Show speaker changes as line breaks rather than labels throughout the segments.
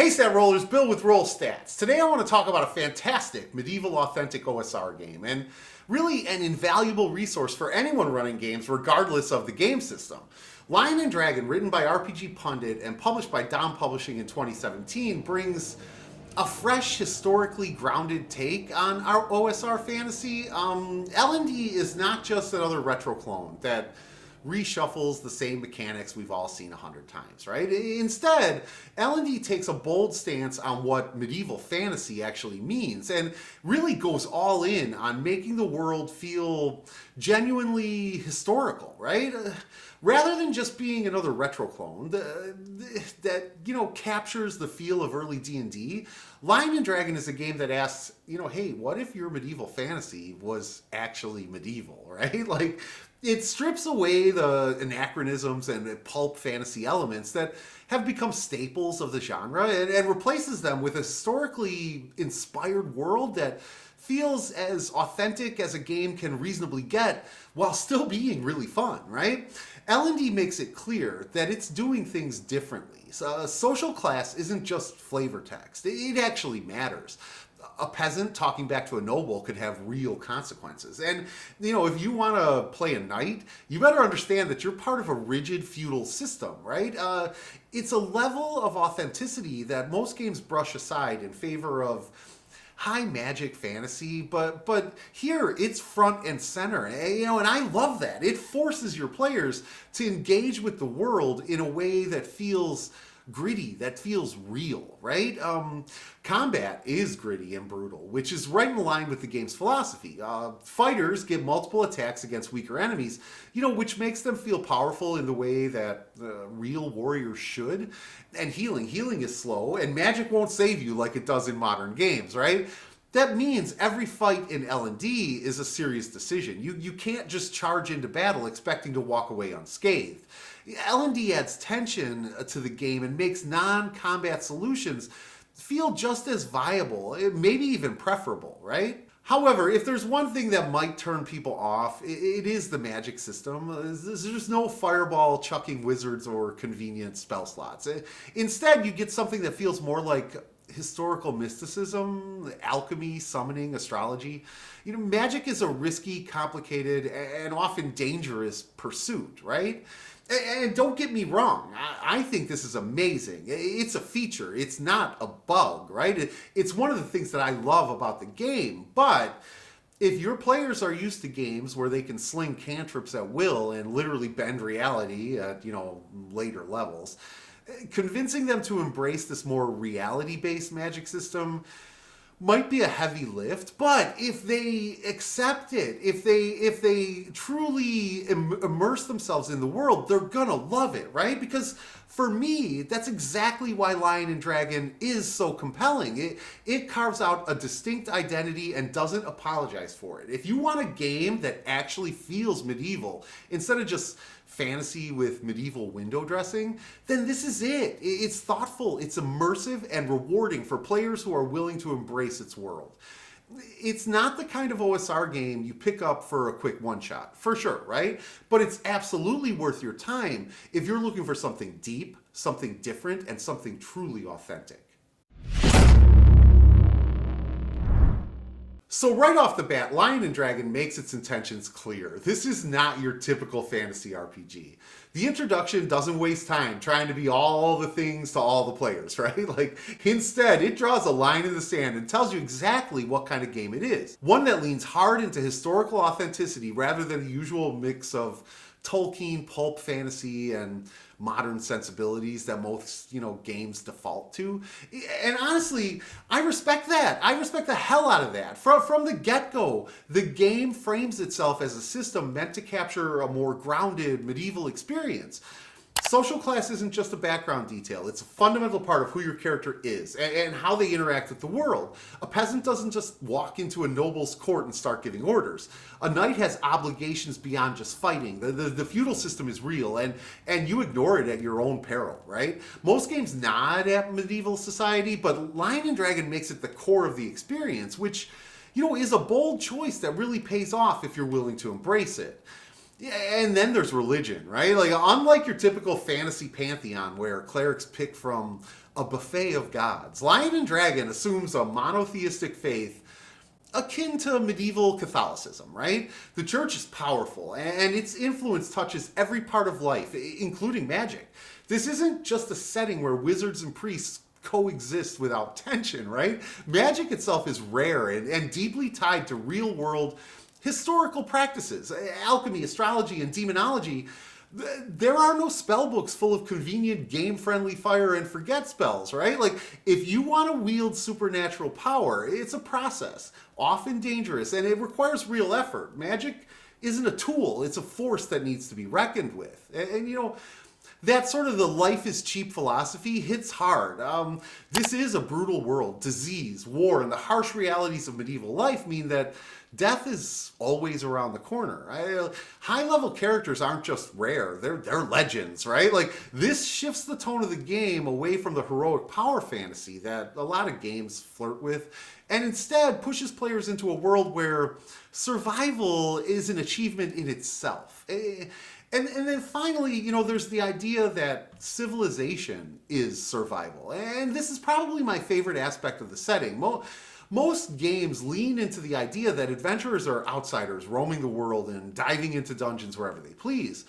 Hey Stat Rollers, Bill with Roll Stats. Today I want to talk about a fantastic Medieval Authentic OSR game, and really an invaluable resource for anyone running games regardless of the game system. Lion and Dragon, written by RPGPundit and published by Dom Publishing in 2017, brings a fresh, historically grounded take on our OSR fantasy. L&D is not just another retro clone that reshuffles the same mechanics we've all seen 100 times, right? Instead, L&D takes a bold stance on what medieval fantasy actually means and really goes all in on making the world feel genuinely historical, right? Rather than just being another retro clone that captures the feel of early D&D, Lion and Dragon is a game that asks, hey, what if your medieval fantasy was actually medieval, right? Like, it strips away the anachronisms and pulp fantasy elements that have become staples of the genre and replaces them with a historically inspired world that feels as authentic as a game can reasonably get while still being really fun, right? L&D makes it clear that it's doing things differently. So, social class isn't just flavor text. It actually matters. A peasant talking back to a noble could have real consequences. And, if you want to play a knight, you better understand that you're part of a rigid feudal system, right? It's a level of authenticity that most games brush aside in favor of high magic fantasy, but here it's front and center, and I love that. It forces your players to engage with the world in a way that feels gritty, that feels real, right? Combat is gritty and brutal, which is right in line with the game's philosophy. Fighters get multiple attacks against weaker enemies, which makes them feel powerful in the way that real warriors should. And healing is slow, and magic won't save you like it does in modern games, right? That means every fight in L&D is a serious decision. You can't just charge into battle expecting to walk away unscathed. L&D adds tension to the game and makes non-combat solutions feel just as viable, maybe even preferable, right? However, if there's one thing that might turn people off, it is the magic system. There's no fireball chucking wizards or convenient spell slots. Instead, you get something that feels more like historical mysticism, alchemy, summoning, astrology. Magic is a risky, complicated, and often dangerous pursuit, right? And don't get me wrong, I think this is amazing. It's a feature, it's not a bug, right? It's one of the things that I love about the game, but if your players are used to games where they can sling cantrips at will and literally bend reality at, later levels, convincing them to embrace this more reality-based magic system might be a heavy lift, but if they accept it, if they truly immerse themselves in the world, they're gonna love it, right? Because for me, that's exactly why Lion and Dragon is so compelling. It carves out a distinct identity and doesn't apologize for it. If you want a game that actually feels medieval, instead of just fantasy with medieval window dressing, then this is it. It's thoughtful, it's immersive, and rewarding for players who are willing to embrace its world. It's not the kind of OSR game you pick up for a quick one-shot, for sure, right? But it's absolutely worth your time if you're looking for something deep, something different, and something truly authentic. So right off the bat, Lion and Dragon makes its intentions clear. This is not your typical fantasy RPG. The introduction doesn't waste time trying to be all the things to all the players, right? Instead, it draws a line in the sand and tells you exactly what kind of game it is. One that leans hard into historical authenticity rather than the usual mix of Tolkien, pulp fantasy, and modern sensibilities that most, games default to. And honestly, I respect that. I respect the hell out of that. From the get-go, the game frames itself as a system meant to capture a more grounded medieval experience. Social class isn't just a background detail. It's a fundamental part of who your character is and how they interact with the world. A peasant doesn't just walk into a noble's court and start giving orders. A knight has obligations beyond just fighting. The feudal system is real, and you ignore it at your own peril, right? Most games nod at medieval society, but Lion and Dragon makes it the core of the experience, which, is a bold choice that really pays off if you're willing to embrace it. And then there's religion, right? Unlike your typical fantasy pantheon where clerics pick from a buffet of gods. Lion and Dragon assumes a monotheistic faith akin to medieval Catholicism, right? The church is powerful, and its influence touches every part of life, including magic. This isn't just a setting where wizards and priests coexist without tension, right? Magic itself is rare and deeply tied to real-world historical practices. Alchemy, astrology, and demonology. There are no spell books full of convenient game-friendly fire and forget spells, right? Like, if you want to wield supernatural power, it's a process, often dangerous, and it requires real effort. Magic isn't a tool, it's a force that needs to be reckoned with. And you know, that sort of the life is cheap philosophy hits hard. This is a brutal world. Disease, war, and the harsh realities of medieval life mean that death is always around the corner. High-level characters aren't just rare, they're legends, right? Like, this shifts the tone of the game away from the heroic power fantasy that a lot of games flirt with, and instead pushes players into a world where survival is an achievement in itself. And then finally, you know, there's the idea that civilization is survival. And this is probably my favorite aspect of the setting. Most games lean into the idea that adventurers are outsiders roaming the world and diving into dungeons wherever they please.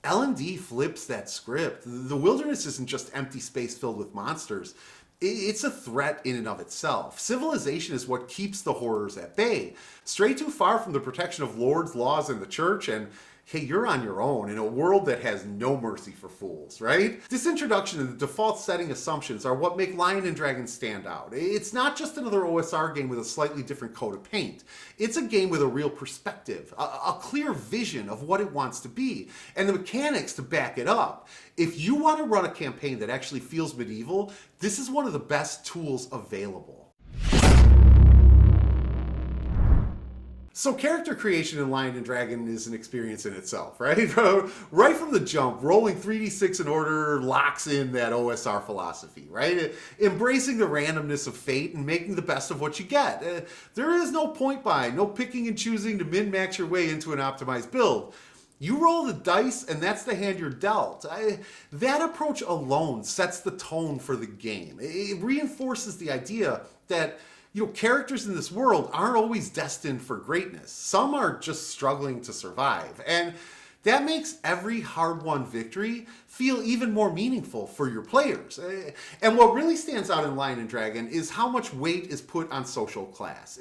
L&D flips that script. The wilderness isn't just empty space filled with monsters. It's a threat in and of itself. Civilization is what keeps the horrors at bay. Stray too far from the protection of lords, laws, and the church, and hey, you're on your own in a world that has no mercy for fools, right? This introduction and the default setting assumptions are what make Lion and Dragon stand out. It's not just another OSR game with a slightly different coat of paint. It's a game with a real perspective, a clear vision of what it wants to be, and the mechanics to back it up. If you want to run a campaign that actually feels medieval, this is one of the best tools available. So character creation in Lion and Dragon is an experience in itself, right? Right from the jump, rolling 3d6 in order locks in that OSR philosophy, right? Embracing the randomness of fate and making the best of what you get. There is no point buy, no picking and choosing to min-max your way into an optimized build. You roll the dice, and that's the hand you're dealt. That approach alone sets the tone for the game. It reinforces the idea that, you know, characters in this world aren't always destined for greatness. Some are just struggling to survive. And that makes every hard-won victory feel even more meaningful for your players. And what really stands out in Lion and Dragon is how much weight is put on social class.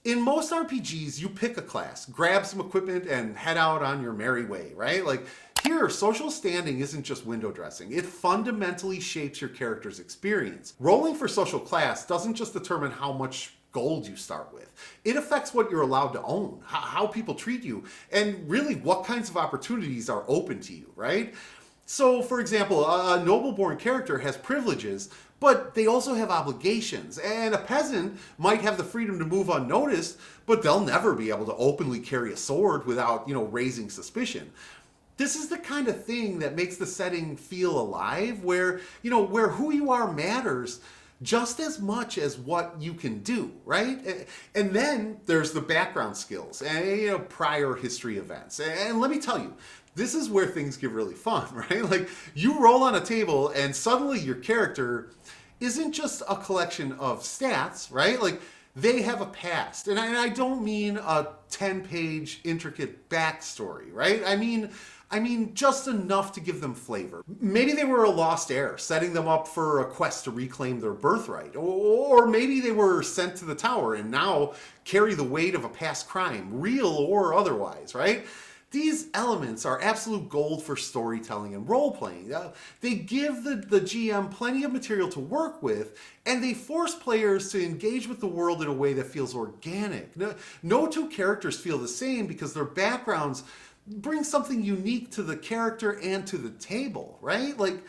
In most RPGs, you pick a class, grab some equipment, and head out on your merry way, right? Like, here, social standing isn't just window dressing. It fundamentally shapes your character's experience. Rolling for social class doesn't just determine how much gold you start with. It affects what you're allowed to own, how people treat you, and really what kinds of opportunities are open to you, right? So, for example, a noble-born character has privileges, but they also have obligations. And a peasant might have the freedom to move unnoticed, but they'll never be able to openly carry a sword without, you know, raising suspicion. This is the kind of thing that makes the setting feel alive, where, you know, where who you are matters just as much as what you can do, right? And then there's the background skills and, you know, prior history events. And let me tell you, this is where things get really fun, right? Like, you roll on a table and suddenly your character isn't just a collection of stats, right? Like, they have a past. And I don't mean a 10-page intricate backstory, right? I mean just enough to give them flavor. Maybe they were a lost heir, setting them up for a quest to reclaim their birthright. Or maybe they were sent to the tower and now carry the weight of a past crime, real or otherwise, right? These elements are absolute gold for storytelling and role-playing. They give the GM plenty of material to work with, and they force players to engage with the world in a way that feels organic. No two characters feel the same because their backgrounds bring something unique to the character and to the table, right? Like,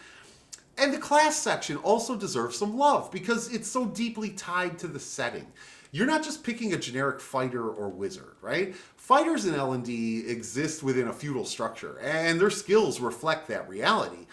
and the class section also deserves some love because it's so deeply tied to the setting. You're not just picking a generic fighter or wizard, right? Fighters in L&D exist within a feudal structure, and their skills reflect that reality.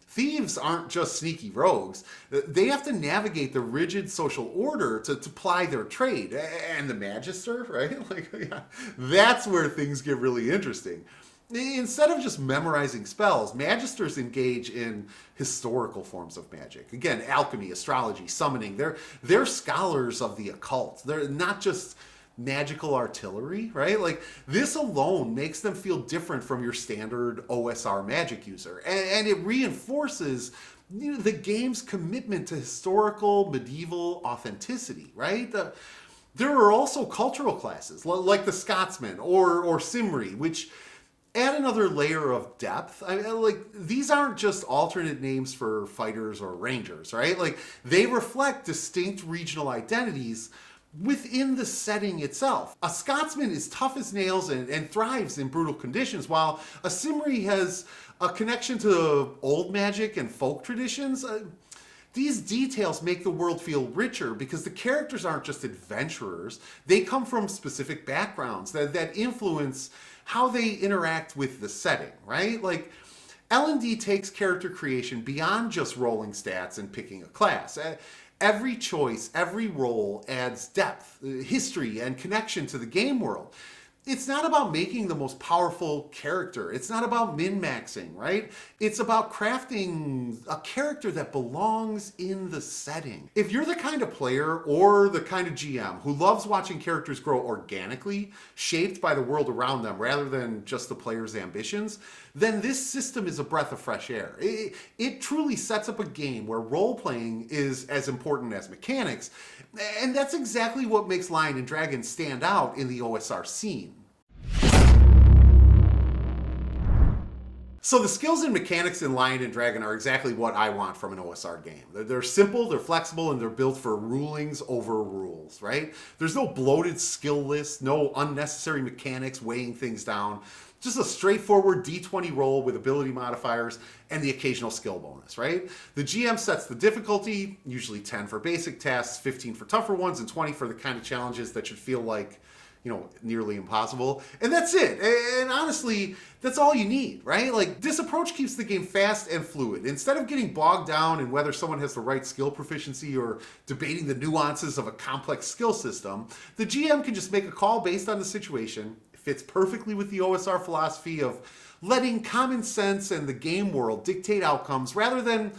Thieves aren't just sneaky rogues. They have to navigate the rigid social order to ply their trade. And the magister, right? Like, yeah, that's where things get really interesting. Instead of just memorizing spells, magisters engage in historical forms of magic. Again, alchemy, astrology, summoning. They're scholars of the occult. They're not just magical artillery, right? Like, this alone makes them feel different from your standard OSR magic user. And it reinforces the game's commitment to historical medieval authenticity, right? There are also cultural classes like the Scotsman or Cymry, which add another layer of depth. Like, these aren't just alternate names for fighters or rangers, right? Like, they reflect distinct regional identities within the setting itself. A Scotsman is tough as nails and thrives in brutal conditions, while a Cymry has a connection to old magic and folk traditions. These details make the world feel richer because the characters aren't just adventurers. They come from specific backgrounds that influence how they interact with the setting, right? Like, L&D takes character creation beyond just rolling stats and picking a class. Every choice, every role adds depth, history, and connection to the game world. It's not about making the most powerful character. It's not about min-maxing, right? It's about crafting a character that belongs in the setting. If you're the kind of player or the kind of GM who loves watching characters grow organically, shaped by the world around them rather than just the player's ambitions, then this system is a breath of fresh air. It truly sets up a game where role-playing is as important as mechanics, and that's exactly what makes Lion and Dragon stand out in the OSR scene. So the skills and mechanics in Lion and Dragon are exactly what I want from an OSR game. They're simple, they're flexible, and they're built for rulings over rules, right? There's no bloated skill list, no unnecessary mechanics weighing things down. Just a straightforward D20 roll with ability modifiers and the occasional skill bonus, right? The GM sets the difficulty, usually 10 for basic tasks, 15 for tougher ones, and 20 for the kind of challenges that should feel like, nearly impossible. And that's it. And honestly, that's all you need, right? Like, this approach keeps the game fast and fluid. Instead of getting bogged down in whether someone has the right skill proficiency or debating the nuances of a complex skill system, the GM can just make a call based on the situation. It fits perfectly with the OSR philosophy of letting common sense and the game world dictate outcomes rather than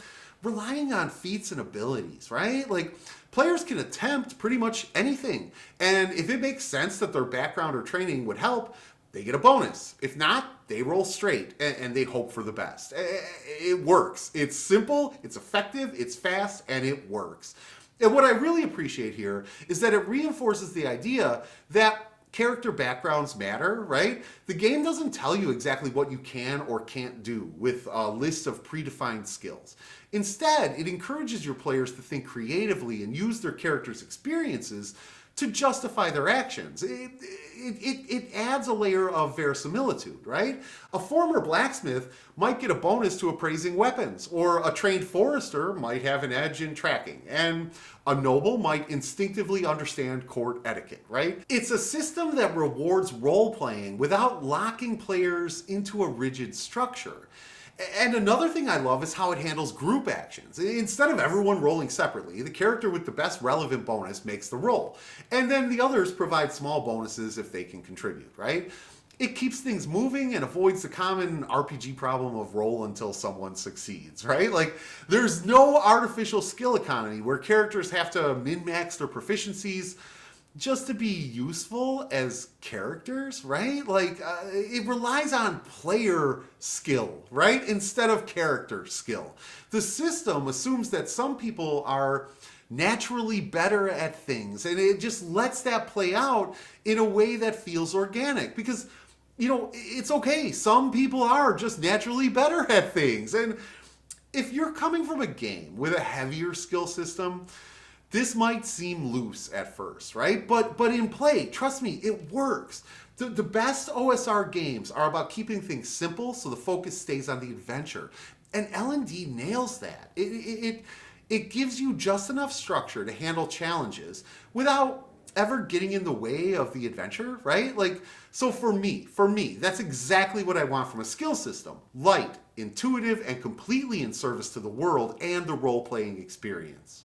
relying on feats and abilities, right? Like, players can attempt pretty much anything, and if it makes sense that their background or training would help, they get a bonus. If not, they roll straight and they hope for the best. It works. It's simple, it's effective, it's fast, and it works. And what I really appreciate here is that it reinforces the idea that character backgrounds matter, right? The game doesn't tell you exactly what you can or can't do with a list of predefined skills. Instead, it encourages your players to think creatively and use their characters' experiences to justify their actions. It adds a layer of verisimilitude, right? A former blacksmith might get a bonus to appraising weapons, or a trained forester might have an edge in tracking, and a noble might instinctively understand court etiquette, right? It's a system that rewards role-playing without locking players into a rigid structure. And another thing I love is how it handles group actions. Instead of everyone rolling separately, the character with the best relevant bonus makes the roll. And then the others provide small bonuses if they can contribute, right? It keeps things moving and avoids the common RPG problem of roll until someone succeeds, right? Like, there's no artificial skill economy where characters have to min-max their proficiencies just to be useful as characters, right? Like, it relies on player skill, right? Instead of character skill. The system assumes that some people are naturally better at things, and it just lets that play out in a way that feels organic, because, it's okay. Some people are just naturally better at things. And if you're coming from a game with a heavier skill system, this might seem loose at first, right? But in play, trust me, it works. The best OSR games are about keeping things simple so the focus stays on the adventure. And L&D nails that. It gives you just enough structure to handle challenges without ever getting in the way of the adventure, right? Like, so for me, that's exactly what I want from a skill system. Light, intuitive, and completely in service to the world and the role-playing experience.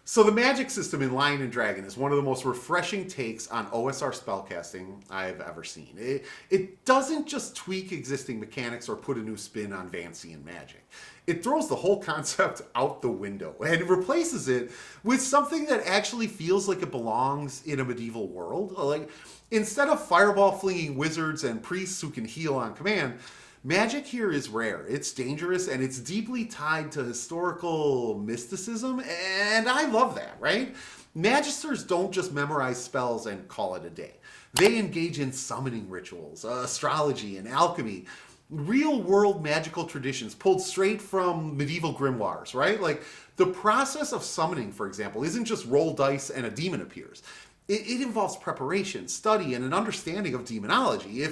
So the magic system in Lion and Dragon is one of the most refreshing takes on OSR spellcasting I've ever seen. It doesn't just tweak existing mechanics or put a new spin on Vancian magic. It throws the whole concept out the window and replaces it with something that actually feels like it belongs in a medieval world. Like, instead of fireball-flinging wizards and priests who can heal on command, magic here is rare, it's dangerous, and it's deeply tied to historical mysticism, and I love that, right? Magisters don't just memorize spells and call it a day. They engage in summoning rituals, astrology, and alchemy, real-world magical traditions pulled straight from medieval grimoires, right? Like, the process of summoning, for example, isn't just roll dice and a demon appears. It involves preparation, study, and an understanding of demonology.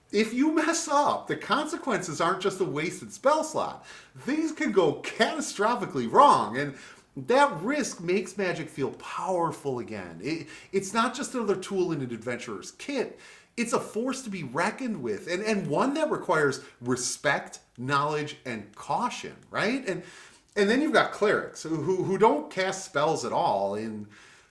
If you mess up, the consequences aren't just a wasted spell slot. Things can go catastrophically wrong, and that risk makes magic feel powerful again. It's not just another tool in an adventurer's kit. It's a force to be reckoned with, and one that requires respect, knowledge, and caution, right? And then you've got clerics who don't cast spells at all in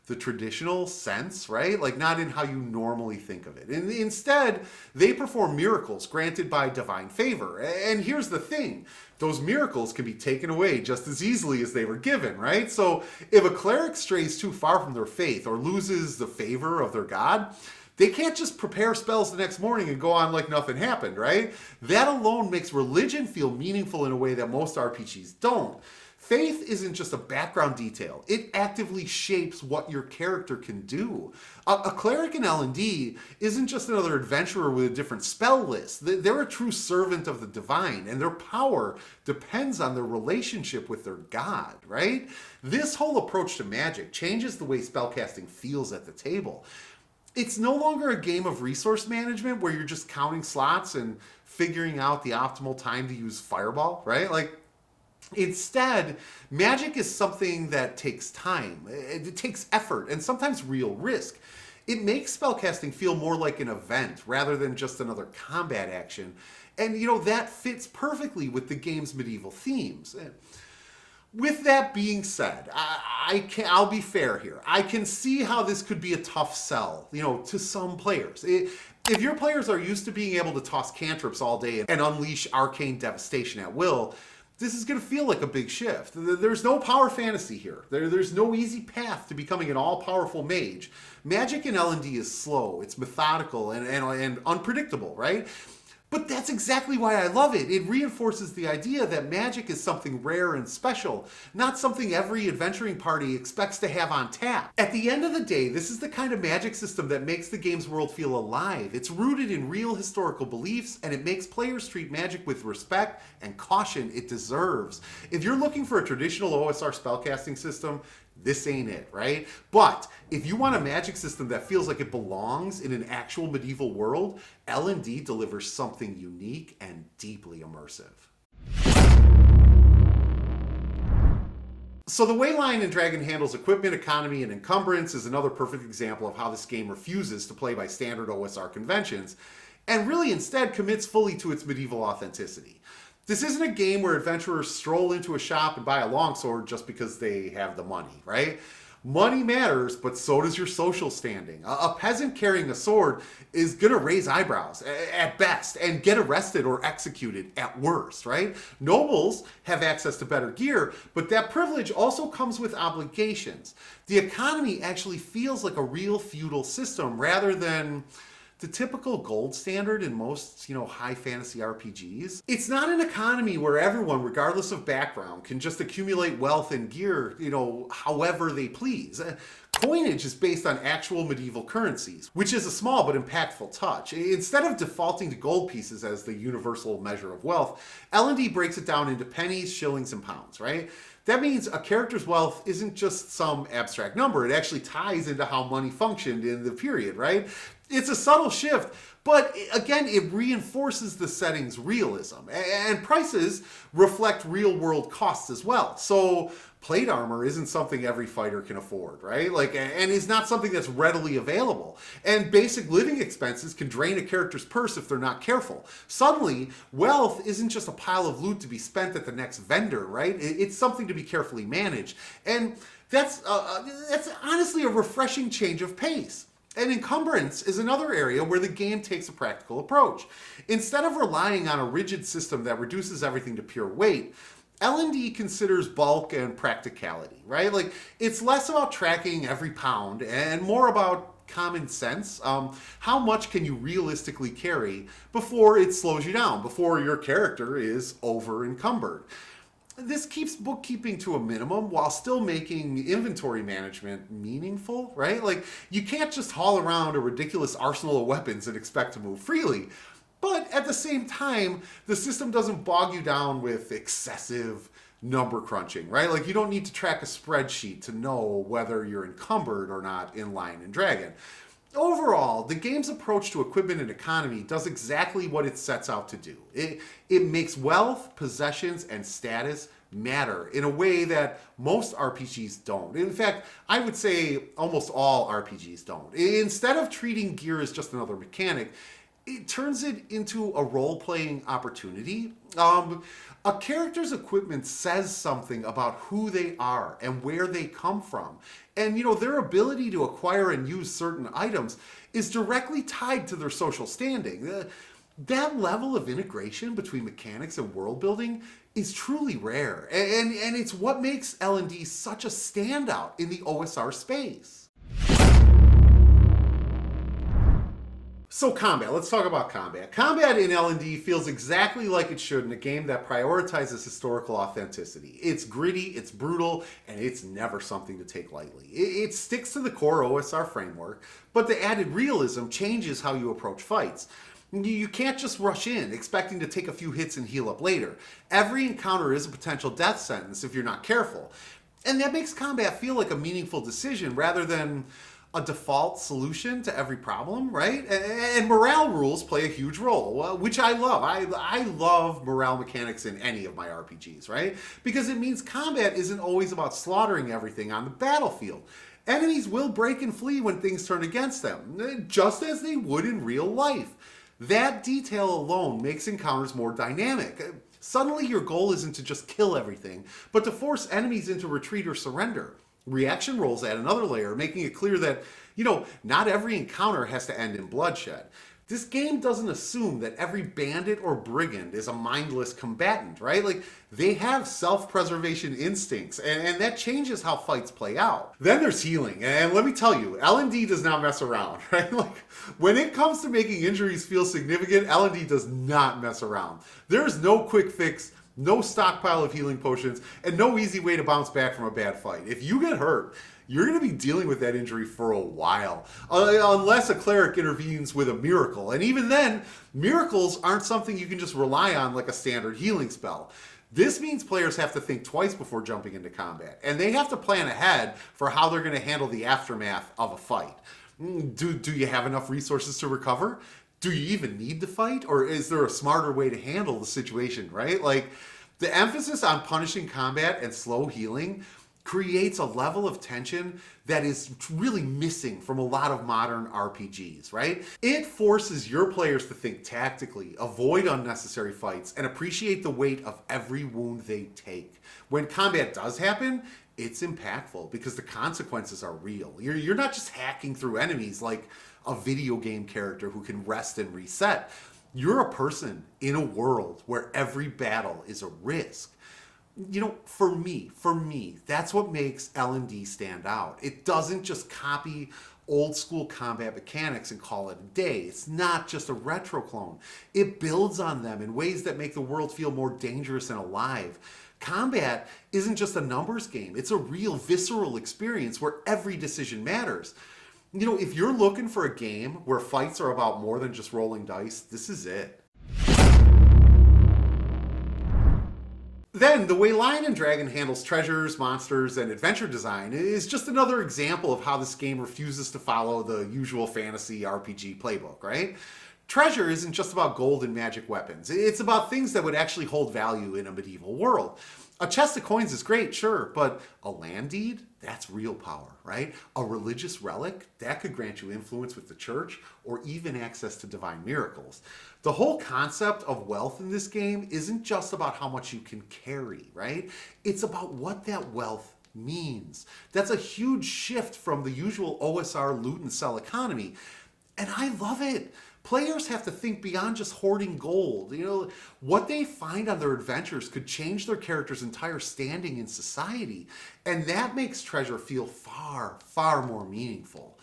the traditional sense, right? Like, not in how you normally think of it. And instead, they perform miracles granted by divine favor. And here's the thing. Those miracles can be taken away just as easily as they were given, right? So if a cleric strays too far from their faith or loses the favor of their god, they can't just prepare spells the next morning and go on like nothing happened, right? That alone makes religion feel meaningful in a way that most RPGs don't. Faith isn't just a background detail. It actively shapes what your character can do. A cleric in L&D isn't just another adventurer with a different spell list. They're a true servant of the divine, and their power depends on their relationship with their god, right? This whole approach to magic changes the way spellcasting feels at the table. It's no longer a game of resource management where you're just counting slots and figuring out the optimal time to use Fireball, right? Like, instead, magic is something that takes time, it takes effort, and sometimes real risk. It makes spellcasting feel more like an event rather than just another combat action. And, that fits perfectly with the game's medieval themes. With that being said, I'll be fair here. I can see how this could be a tough sell, to some players. If your players are used to being able to toss cantrips all day and unleash arcane devastation at will, this is going to feel like a big shift. There's no power fantasy here. There's no easy path to becoming an all-powerful mage. Magic in L&D is slow, it's methodical, and unpredictable, right? But that's exactly why I love it. It reinforces the idea that magic is something rare and special, not something every adventuring party expects to have on tap. At the end of the day, this is the kind of magic system that makes the game's world feel alive. It's rooted in real historical beliefs, and it makes players treat magic with respect and caution it deserves. If you're looking for a traditional OSR spellcasting system, this ain't it, right? But if you want a magic system that feels like it belongs in an actual medieval world, L&D delivers something unique and deeply immersive. So the way Lion and Dragon handles equipment economy and encumbrance is another perfect example of how this game refuses to play by standard OSR conventions, and really instead commits fully to its medieval authenticity. This isn't a game where adventurers stroll into a shop and buy a longsword just because they have the money, right? Money matters, but so does your social standing. A peasant carrying a sword is gonna raise eyebrows at best and get arrested or executed at worst, right? Nobles have access to better gear, but that privilege also comes with obligations. The economy actually feels like a real feudal system rather than the typical gold standard in most, high fantasy RPGs. It's not an economy where everyone, regardless of background, can just accumulate wealth and gear, however they please. Coinage is based on actual medieval currencies, which is a small but impactful touch. Instead of defaulting to gold pieces as the universal measure of wealth, L&D breaks it down into pennies, shillings, and pounds, right? That means a character's wealth isn't just some abstract number. It actually ties into how money functioned in the period, right? It's a subtle shift, but again, it reinforces the setting's realism. And prices reflect real-world costs as well. So plate armor isn't something every fighter can afford, right? And is not something that's readily available. And basic living expenses can drain a character's purse if they're not careful. Suddenly, wealth isn't just a pile of loot to be spent at the next vendor, right? It's something to be carefully managed. And That's honestly a refreshing change of pace. And Encumbrance is another area where the game takes a practical approach. Instead of relying on a rigid system that reduces everything to pure weight, L&D considers bulk and practicality, right? Like, it's less about tracking every pound and more about common sense. How much can you realistically carry before it slows you down, before your character is over encumbered? This keeps bookkeeping to a minimum while still making inventory management meaningful, right? Like, you can't just haul around a ridiculous arsenal of weapons and expect to move freely. But at the same time, the system doesn't bog you down with excessive number crunching, right? Like, you don't need to track a spreadsheet to know whether you're encumbered or not in Lion and Dragon. Overall, the game's approach to equipment and economy does exactly what it sets out to do. It makes wealth, possessions, and status matter in a way that most RPGs don't. In fact, I would say almost all RPGs don't. Instead of treating gear as just another mechanic, it turns it into a role-playing opportunity. A character's equipment says something about who they are and where they come from. And, their ability to acquire and use certain items is directly tied to their social standing. That level of integration between mechanics and world building is truly rare. And it's what makes L&D such a standout in the OSR space. So combat, let's talk about combat. Combat in L&D feels exactly like it should in a game that prioritizes historical authenticity. It's gritty, it's brutal, and it's never something to take lightly. It sticks to the core OSR framework, but the added realism changes how you approach fights. You can't just rush in expecting to take a few hits and heal up later. Every encounter is a potential death sentence if you're not careful. And that makes combat feel like a meaningful decision rather than a default solution to every problem, right? And morale rules play a huge role, which I love. I love morale mechanics in any of my RPGs, right? Because it means combat isn't always about slaughtering everything on the battlefield. Enemies will break and flee when things turn against them, just as they would in real life. That detail alone makes encounters more dynamic. Suddenly your goal isn't to just kill everything, but to force enemies into retreat or surrender. Reaction rolls add another layer, making it clear that, not every encounter has to end in bloodshed. This game doesn't assume that every bandit or brigand is a mindless combatant, right? Like, they have self-preservation instincts, and that changes how fights play out. Then there's healing, and let me tell you, L&D does not mess around, right? Like, when it comes to making injuries feel significant, L&D does not mess around. There's no quick fix, no stockpile of healing potions, and no easy way to bounce back from a bad fight. If you get hurt, you're going to be dealing with that injury for a while, unless a cleric intervenes with a miracle. And even then, miracles aren't something you can just rely on like a standard healing spell. This means players have to think twice before jumping into combat, and they have to plan ahead for how they're going to handle the aftermath of a fight. Do you have enough resources to recover? Do you even need to fight? Or is there a smarter way to handle the situation, right? Like, the emphasis on punishing combat and slow healing creates a level of tension that is really missing from a lot of modern RPGs, right? It forces your players to think tactically, avoid unnecessary fights, and appreciate the weight of every wound they take. When combat does happen, it's impactful because the consequences are real. You're not just hacking through enemies like a video game character who can rest and reset. You're a person in a world where every battle is a risk. For me, that's what makes L&D stand out. It doesn't just copy old school combat mechanics and call it a day. It's not just a retro clone. It builds on them in ways that make the world feel more dangerous and alive. Combat isn't just a numbers game. It's a real visceral experience where every decision matters. If you're looking for a game where fights are about more than just rolling dice, this is it. Then, the way Lion and Dragon handles treasures, monsters, and adventure design is just another example of how this game refuses to follow the usual fantasy RPG playbook, right? Treasure isn't just about gold and magic weapons. It's about things that would actually hold value in a medieval world. A chest of coins is great, sure, but a land deed? That's real power, right? A religious relic? That could grant you influence with the church or even access to divine miracles. The whole concept of wealth in this game isn't just about how much you can carry, right? It's about what that wealth means. That's a huge shift from the usual OSR loot and sell economy. And I love it. Players have to think beyond just hoarding gold. What they find on their adventures could change their character's entire standing in society. And that makes treasure feel far, far more meaningful.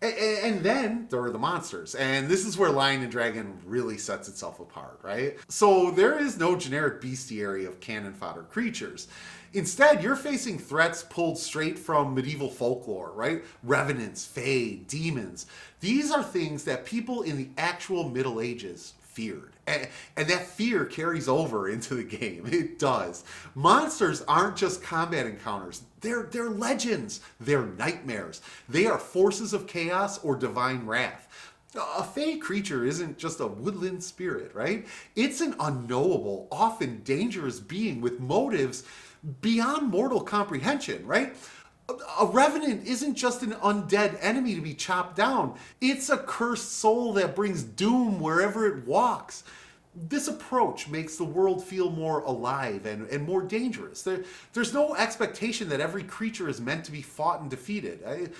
And then there are the monsters. And this is where Lion and Dragon really sets itself apart, right? So there is no generic bestiary of cannon fodder creatures. Instead, you're facing threats pulled straight from medieval folklore, right? Revenants, fae, demons. These are things that people in the actual Middle Ages feared. And that fear carries over into the game. It does. Monsters aren't just combat encounters. They're legends. They're nightmares. They are forces of chaos or divine wrath. A fae creature isn't just a woodland spirit, right? It's an unknowable, often dangerous being with motives beyond mortal comprehension, right? A revenant isn't just an undead enemy to be chopped down. It's a cursed soul that brings doom wherever it walks. This approach makes the world feel more alive and more dangerous. There's no expectation that every creature is meant to be fought and defeated.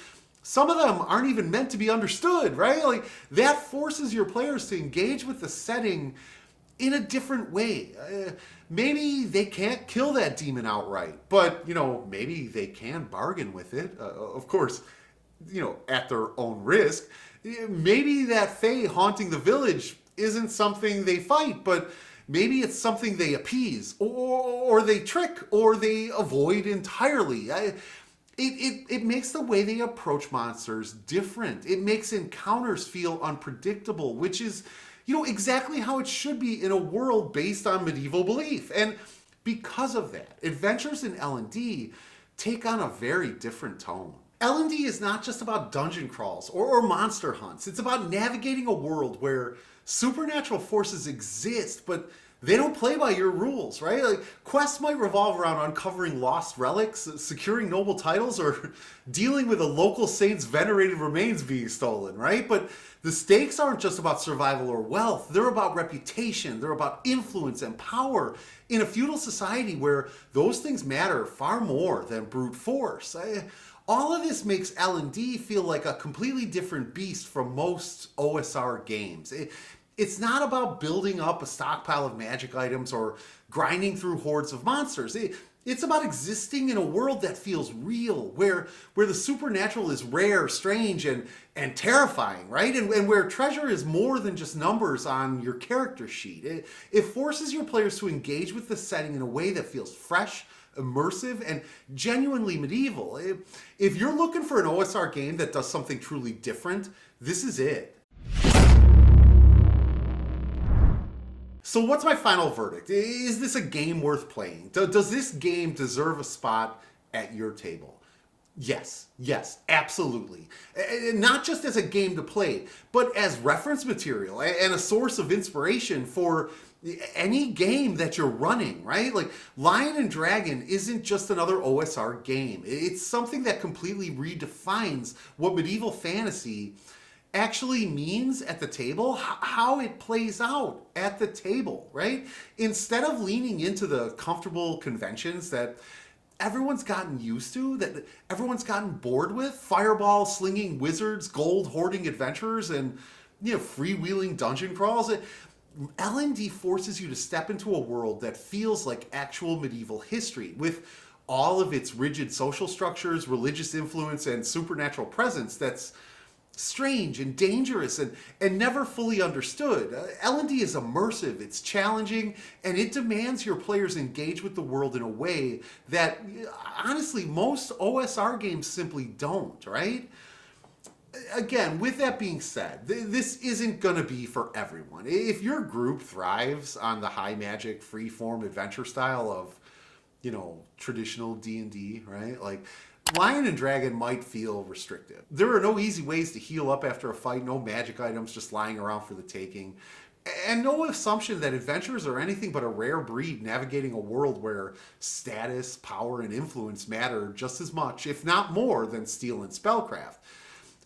Some of them aren't even meant to be understood, right? Like, that forces your players to engage with the setting in a different way. Maybe they can't kill that demon outright, but, maybe they can bargain with it. Of course, at their own risk. Maybe that fae haunting the village isn't something they fight, but maybe it's something they appease, or they trick, or they avoid entirely. It makes the way they approach monsters different. It makes encounters feel unpredictable, which is exactly how it should be in a world based on medieval belief. And because of that, adventures in L&D take on a very different tone. L&D is not just about dungeon crawls or monster hunts. It's about navigating a world where supernatural forces exist, but they don't play by your rules, right? Like, quests might revolve around uncovering lost relics, securing noble titles, or dealing with a local saint's venerated remains being stolen, right? But the stakes aren't just about survival or wealth. They're about reputation. They're about influence and power in a feudal society where those things matter far more than brute force. All of this makes L&D feel like a completely different beast from most OSR games. It's not about building up a stockpile of magic items or grinding through hordes of monsters. It's about existing in a world that feels real, where the supernatural is rare, strange, and terrifying, right? And where treasure is more than just numbers on your character sheet. It forces your players to engage with the setting in a way that feels fresh, immersive, and genuinely medieval. If you're looking for an OSR game that does something truly different, this is it. So what's my final verdict? Is this a game worth playing? Does this game deserve a spot at your table? Yes, absolutely. Not just as a game to play, but as reference material and a source of inspiration for any game that you're running, right? Like, Lion and Dragon isn't just another OSR game. It's something that completely redefines what medieval fantasy actually means at the table, how it plays out at the table, right? Instead of leaning into the comfortable conventions that everyone's gotten used to, that everyone's gotten bored with, fireball-slinging wizards, gold-hoarding adventurers, and freewheeling dungeon crawls, L&D forces you to step into a world that feels like actual medieval history, with all of its rigid social structures, religious influence, and supernatural presence that's strange and dangerous and never fully understood. L&D is immersive, it's challenging, and it demands your players engage with the world in a way that, honestly, most OSR games simply don't, right? Again, with that being said, this isn't going to be for everyone. If your group thrives on the high magic, free-form adventure style of, traditional D&D, right? Like, Lion and Dragon might feel restrictive. There are no easy ways to heal up after a fight, no magic items just lying around for the taking, and no assumption that adventurers are anything but a rare breed navigating a world where status, power, and influence matter just as much, if not more, than skill and spellcraft.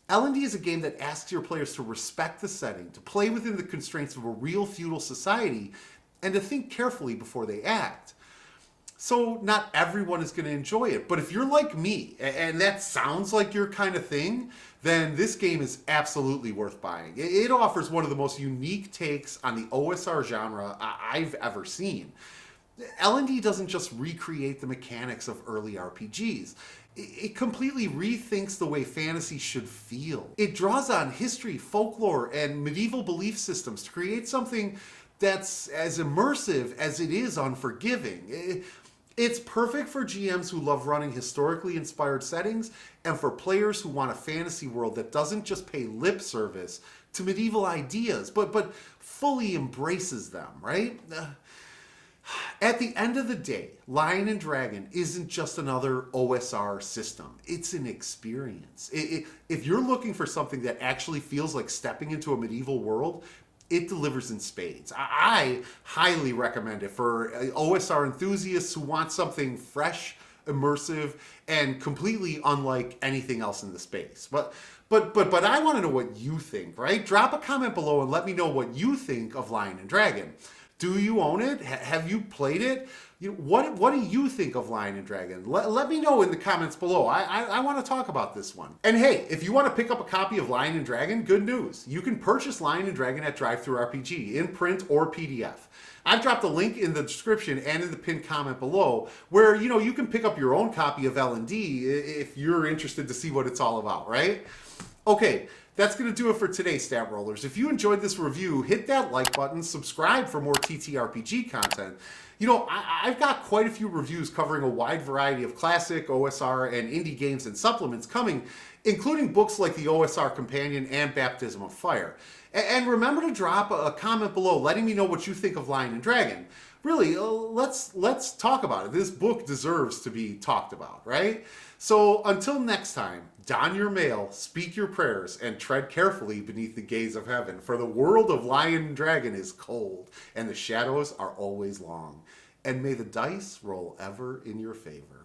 L&D is a game that asks your players to respect the setting, to play within the constraints of a real feudal society, and to think carefully before they act. So not everyone is going to enjoy it. But if you're like me, and that sounds like your kind of thing, then this game is absolutely worth buying. It offers one of the most unique takes on the OSR genre I've ever seen. L&D doesn't just recreate the mechanics of early RPGs. It completely rethinks the way fantasy should feel. It draws on history, folklore, and medieval belief systems to create something that's as immersive as it is unforgiving. It's perfect for GMs who love running historically inspired settings and for players who want a fantasy world that doesn't just pay lip service to medieval ideas, but fully embraces them, right? At the end of the day, Lion and Dragon isn't just another OSR system. It's an experience. If you're looking for something that actually feels like stepping into a medieval world, it delivers in spades. I highly recommend it for OSR enthusiasts who want something fresh, immersive, and completely unlike anything else in the space. But I want to know what you think, right? Drop a comment below and let me know what you think of Lion and Dragon. Do you own it? Have you played it? What do you think of Lion and Dragon? Let me know in the comments below. I want to talk about this one. And hey, if you want to pick up a copy of Lion and Dragon, good news. You can purchase Lion and Dragon at DriveThruRPG in print or PDF. I've dropped a link in the description and in the pinned comment below where you can pick up your own copy of L&D if you're interested to see what it's all about, right? Okay, that's going to do it for today, Stat Rollers. If you enjoyed this review, hit that like button, subscribe for more TTRPG content. I've got quite a few reviews covering a wide variety of classic, OSR, and indie games and supplements coming, including books like the OSR Companion and Baptism of Fire. And remember to drop a comment below letting me know what you think of Lion and Dragon. Really, let's talk about it. This book deserves to be talked about, right? So until next time, don your mail, speak your prayers, and tread carefully beneath the gaze of heaven, for the world of Lion and Dragon is cold, and the shadows are always long. And may the dice roll ever in your favor.